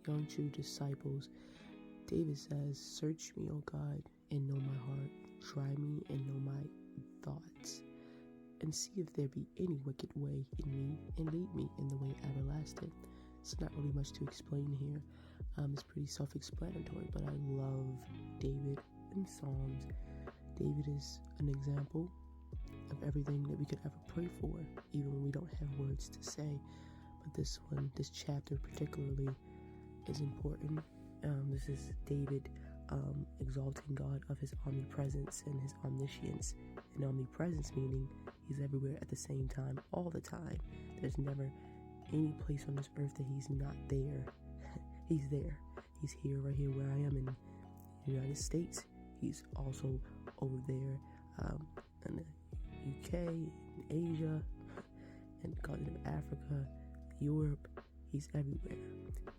young true disciples, David says, "Search me, O God, and know my heart. Try me and know my thoughts, and see if there be any wicked way in me, and lead me in the way everlasting." It's not really much to explain here. It's pretty self-explanatory, but I love David in Psalms. David is an example of everything that we could ever pray for, even when we don't have words to say. But this chapter particularly is important. This is David exalting God of his omnipresence and his omniscience. And omnipresence meaning he's everywhere at the same time, all the time. There's never any place on this earth that he's not there. He's there. He's here, right here where I am in the United States. He's also over there in the UK, in Asia, and continent of Africa, Europe. He's everywhere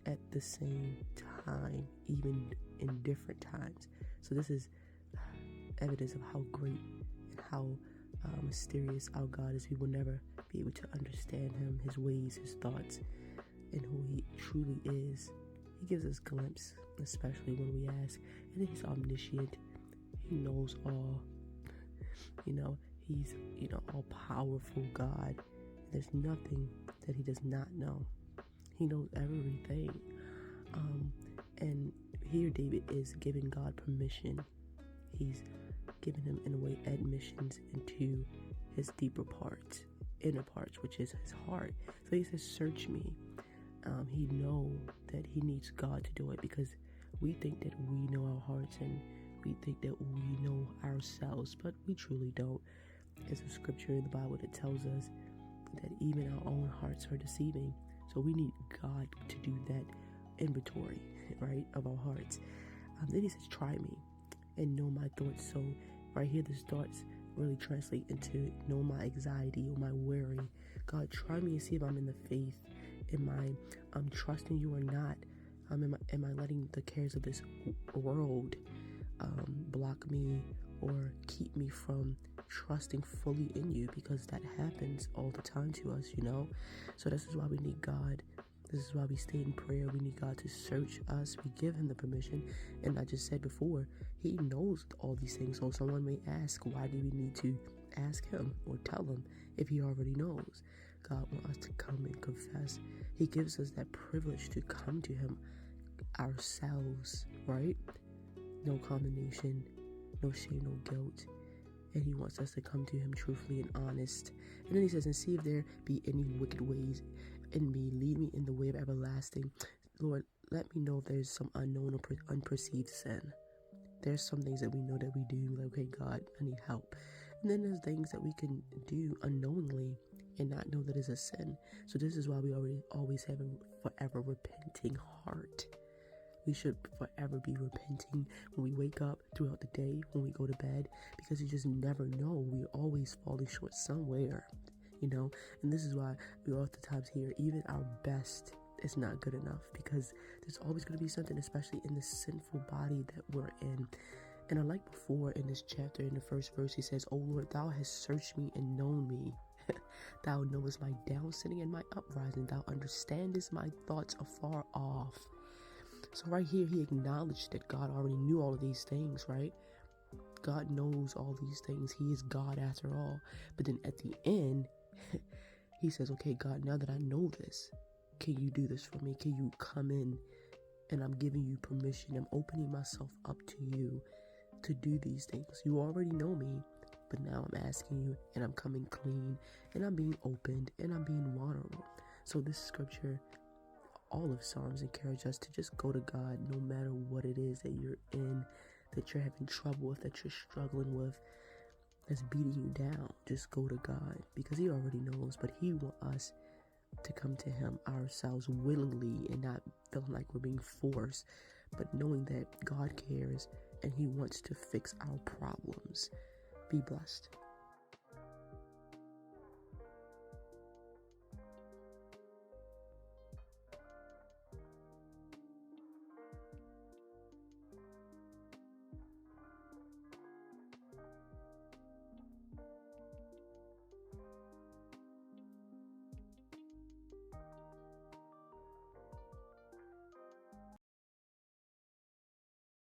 at the same time, even in different times. So this is evidence of how great and how mysterious our God is. We will never be able to understand him, his ways, his thoughts, and who he truly is. He gives us a glimpse, especially when we ask. And then he's omniscient. He knows all. He's all-powerful God. There's nothing that he does not know. He knows everything. And here David is giving God permission. He's giving him, in a way, admissions into his deeper parts, inner parts, which is his heart. So he says, "Search me." He knows that he needs God to do it, because we think that we know our hearts and we think that we know ourselves, but we truly don't. There's a scripture in the Bible that tells us that even our own hearts are deceiving. So we need God to do that inventory, right, of our hearts. Then he says, "Try me and know my thoughts." So right here, the thoughts really translate into know my anxiety or my worry. God, try me and see if I'm in the faith. Am I trusting you or not? Am I letting the cares of this world block me or keep me from trusting fully in you? Because that happens all the time to us, So this is why we need God. This is why we stay in prayer. We need God to search us. We give him the permission. And I just said before, he knows all these things. So someone may ask, why do we need to ask him or tell him if he already knows? God wants us to come and confess. He gives us that privilege to come to him ourselves, right? No condemnation, no shame, no guilt. And he wants us to come to him truthfully and honest. And then he says, "And see if there be any wicked ways in me. Lead me in the way of everlasting." Lord, let me know if there's some unknown or unperceived sin. There's some things that we know that we do. Like, okay, God, I need help. And then there's things that we can do unknowingly and not know that is a sin. So this is why we always have a forever repenting heart. We should forever be repenting when we wake up, throughout the day, when we go to bed, because you just never know. We're always falling short somewhere, and this is why we oftentimes hear even our best is not good enough, because there's always going to be something, especially in the sinful body that we're in. And I like before in this chapter, in the first verse, he says, "O Lord, thou hast searched me and known me. Thou knowest my down sitting and my uprising. Thou understandest my thoughts afar off." So right here, he acknowledged that God already knew all of these things, right? God knows all these things. He is God after all. But then at the end, he says, "Okay, God, now that I know this, can you do this for me? Can you come in? And I'm giving you permission. I'm opening myself up to you to do these things. You already know me, but now I'm asking you, and I'm coming clean, and I'm being opened, and I'm being vulnerable." So this scripture, all of Psalms, encourage us to just go to God no matter what it is that you're in, that you're having trouble with, that you're struggling with, that's beating you down. Just go to God, because he already knows, but he wants us to come to him ourselves willingly and not feeling like we're being forced, but knowing that God cares and he wants to fix our problems. Be blessed.